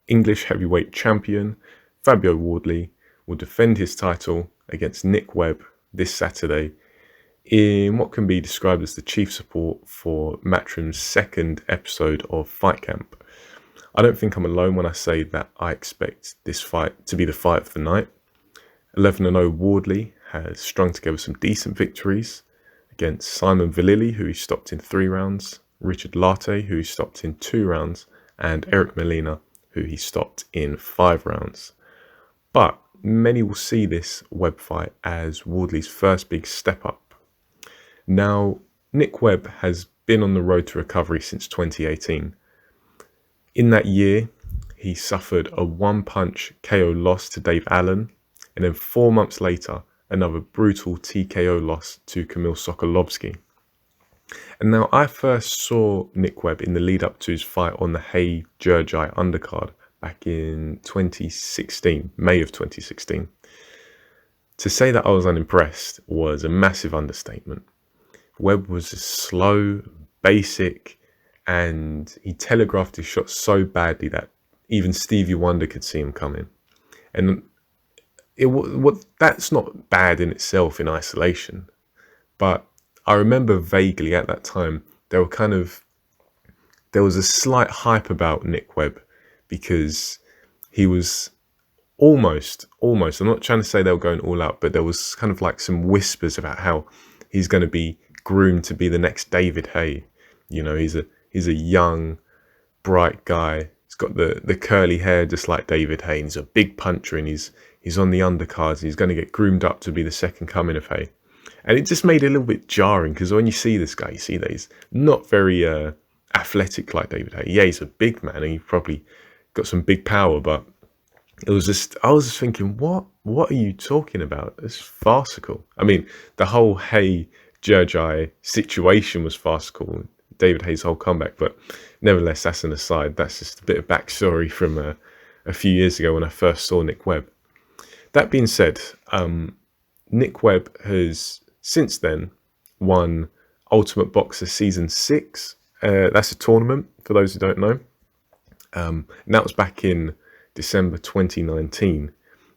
English heavyweight champion Fabio Wardley will defend his title against Nick Webb this Saturday in what can be described as the chief support for Matchroom's second episode of Fight Camp. I don't think I'm alone when I say that I expect this fight to be the fight of the night. 11-0 Wardley has strung together some decent victories against Simon Vallily, who he stopped in 3 rounds, Richard Lartey, who he stopped in 2 rounds, and Eric Molina, who he stopped in 5 rounds. But many will see this Webb fight as Wardley's first big step up. Now, Nick Webb has been on the road to recovery since 2018. In that year, he suffered a one-punch KO loss to Dave Allen, and then 4 months later, another brutal TKO loss to Kamil Sokolovsky. And now I first saw Nick Webb in the lead up to his fight on the Hay Jurjai undercard back in 2016, May of 2016. To say that I was unimpressed was a massive understatement. Webb was slow, basic, and he telegraphed his shots so badly that even Stevie Wonder could see him coming. And that's not bad in itself in isolation, but I remember vaguely at that time there was a slight hype about Nick Webb because he was almost, I'm not trying to say they were going all out, but there was kind of like some whispers about how he's going to be groomed to be the next David Haye. You know, he's a young, bright guy. He's got the curly hair just like David Haye. He's a big puncher and he's on the undercards and he's going to get groomed up to be the second coming of Haye. And it just made it a little bit jarring because when you see this guy, you see that he's not very athletic like David Haye. Yeah, he's a big man and he's probably got some big power, but I was just thinking, what are you talking about? It's farcical. I mean, the whole Hay Jurjai situation was farcical, David Haye's whole comeback, but nevertheless, that's an aside. That's just a bit of backstory from a few years ago when I first saw Nick Webb. That being said, Nick Webb has since then won Ultimate Boxer Season 6. That's a tournament, for those who don't know. And that was back in December 2019.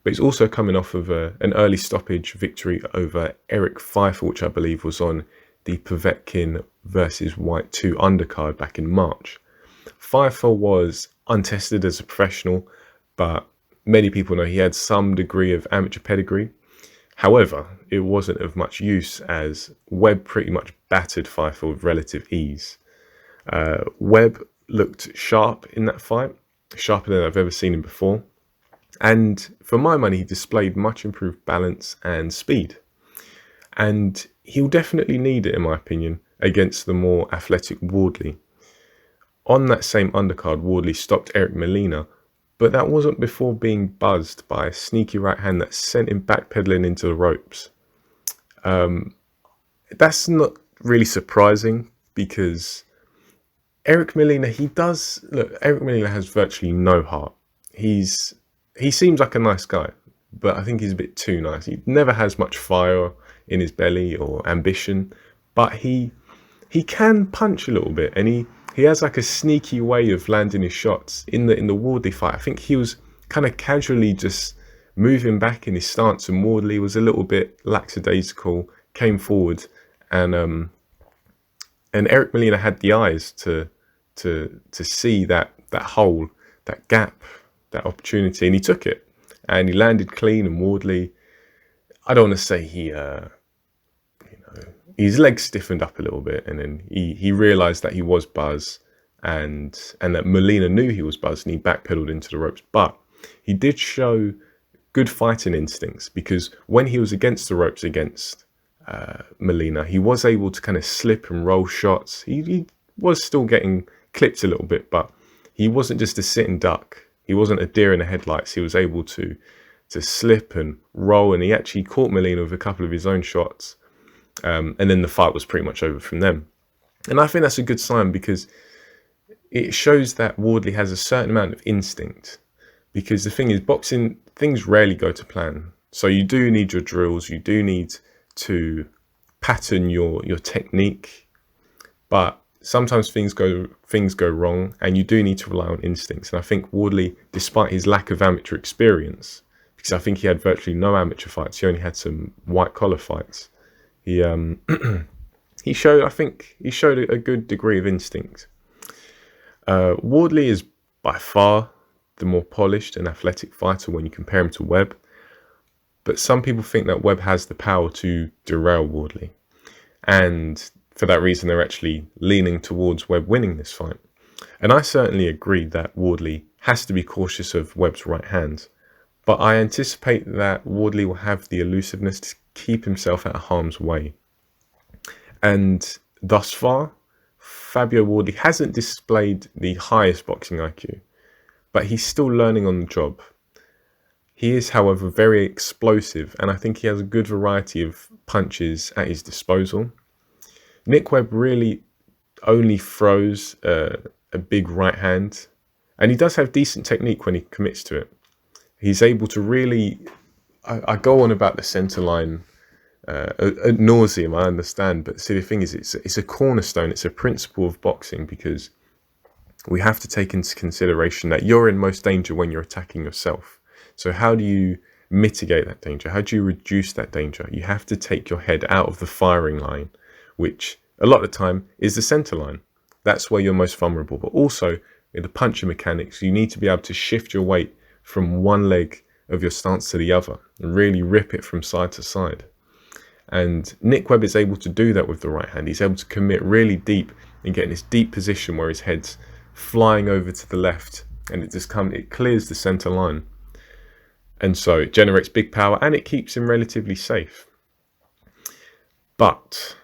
But he's also coming off of an early stoppage victory over Eric Pfeiffer, which I believe was on the Povetkin versus White 2 undercard back in March. Pfeiffer was untested as a professional, but many people know he had some degree of amateur pedigree. However, it wasn't of much use as Webb pretty much battered Pfeiffer with relative ease. Webb looked sharp in that fight, sharper than I've ever seen him before. And for my money, he displayed much improved balance and speed. And he'll definitely need it, in my opinion, against the more athletic Wardley. On that same undercard, Wardley stopped Eric Molina, but that wasn't before being buzzed by a sneaky right hand that sent him backpedaling into the ropes. That's not really surprising because Eric Molina, Eric Molina has virtually no heart. He seems like a nice guy, but I think he's a bit too nice. He never has much fire in his belly or ambition, but he can punch a little bit, and he has like a sneaky way of landing his shots. In the Wardley fight, I think he was kind of casually just moving back in his stance, and Wardley was a little bit lackadaisical, came forward, and Eric Molina had the eyes to see that hole, that gap, that opportunity, and he took it, and he landed clean. And Wardley, I don't want to say his legs stiffened up a little bit, and then he realized that he was buzzed, and that Molina knew he was buzzed, and he backpedaled into the ropes. But he did show good fighting instincts, because when he was against the ropes against Molina, he was able to kind of slip and roll shots. He was still getting clipped a little bit, but he wasn't just a sit and duck. He wasn't a deer in the headlights. He was able to slip and roll, and he actually caught Molina with a couple of his own shots. And then the fight was pretty much over from them. And I think that's a good sign, because it shows that Wardley has a certain amount of instinct. Because the thing is, boxing, things rarely go to plan. So you do need your drills, you do need to pattern your technique. But sometimes things go wrong, and you do need to rely on instincts. And I think Wardley, despite his lack of amateur experience, because I think he had virtually no amateur fights, he only had some white collar fights. He he showed, I think, he showed a good degree of instinct. Wardley is by far the more polished and athletic fighter when you compare him to Webb, but some people think that Webb has the power to derail Wardley, and for that reason they're actually leaning towards Webb winning this fight. And I certainly agree that Wardley has to be cautious of Webb's right hand, but I anticipate that Wardley will have the elusiveness to keep himself out of harm's way. And thus far, Fabio Wardley hasn't displayed the highest boxing IQ, but he's still learning on the job. He is, however, very explosive, and I think he has a good variety of punches at his disposal. Nick Webb really only throws a big right hand, and he does have decent technique when he commits to it. He's able to really, I go on about the centre line ad nauseum, I understand, but see, the thing is, it's a cornerstone, it's a principle of boxing, because we have to take into consideration that you're in most danger when you're attacking yourself. So how do you mitigate that danger? How do you reduce that danger? You have to take your head out of the firing line, which a lot of the time is the centre line. That's where you're most vulnerable. But also in the punching mechanics, you need to be able to shift your weight from one leg of your stance to the other and really rip it from side to side. And Nick Webb is able to do that with the right hand. He's able to commit really deep and get in this deep position where his head's flying over to the left, and it clears the centre line. And so it generates big power and it keeps him relatively safe. But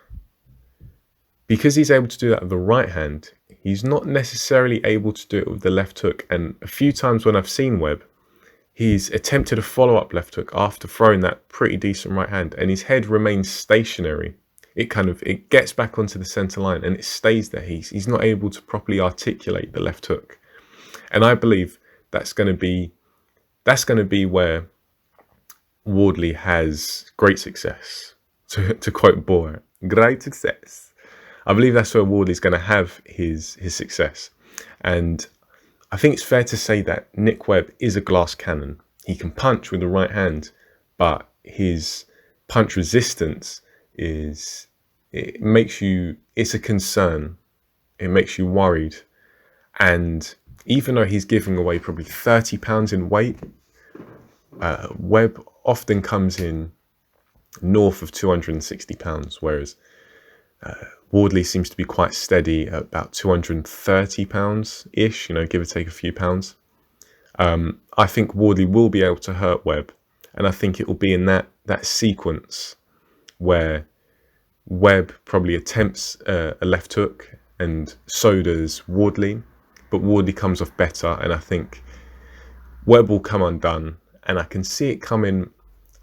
because he's able to do that with the right hand, he's not necessarily able to do it with the left hook. And a few times when I've seen Webb, he's attempted a follow-up left hook after throwing that pretty decent right hand, and his head remains stationary. It gets back onto the center line and it stays there. He's not able to properly articulate the left hook. And I believe that's going to be where Wardley has great success. To quote Boer, great success. I believe that's where Wardley's going to have his success. And I think it's fair to say that Nick Webb is a glass cannon. He can punch with the right hand, but his punch resistance it's a concern. It makes you worried. And even though he's giving away probably 30 pounds in weight, Webb often comes in north of 260 pounds, whereas Wardley seems to be quite steady at about 230 pounds-ish, give or take a few pounds. I think Wardley will be able to hurt Webb, and I think it will be in that sequence where Webb probably attempts a left hook, and so does Wardley, but Wardley comes off better, and I think Webb will come undone, and I can see it coming,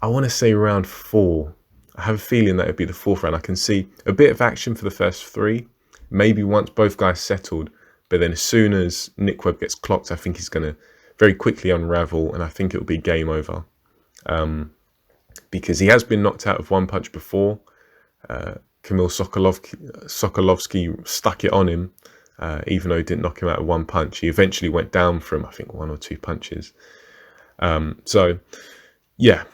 I want to say round 4. I have a feeling that it'd be the 4th round. I can see a bit of action for the first 3, maybe once both guys settled, but then as soon as Nick Webb gets clocked, I think he's going to very quickly unravel, and I think it'll be game over. Because he has been knocked out of one punch before. Kamil Sokolovsky stuck it on him, even though he didn't knock him out of one punch. He eventually went down from, I think, 1 or 2 punches. So, yeah,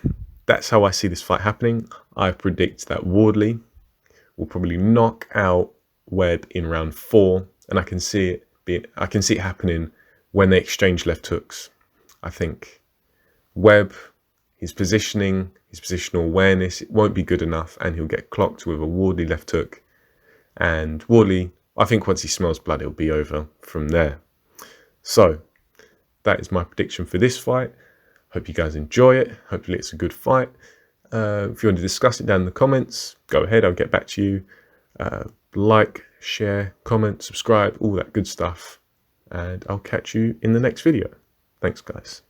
that's how I see this fight happening. I predict that Wardley will probably knock out Webb in round 4, and I can see it happening when they exchange left hooks. I think Webb, his positioning, his positional awareness, it won't be good enough, and he'll get clocked with a Wardley left hook. And Wardley, I think once he smells blood, it'll be over from there. So that is my prediction for this fight. Hope you guys enjoy it. Hopefully it's a good fight. If you want to discuss it down in the comments, go ahead, I'll get back to you. Like, share, comment, subscribe, all that good stuff. And I'll catch you in the next video. Thanks, guys.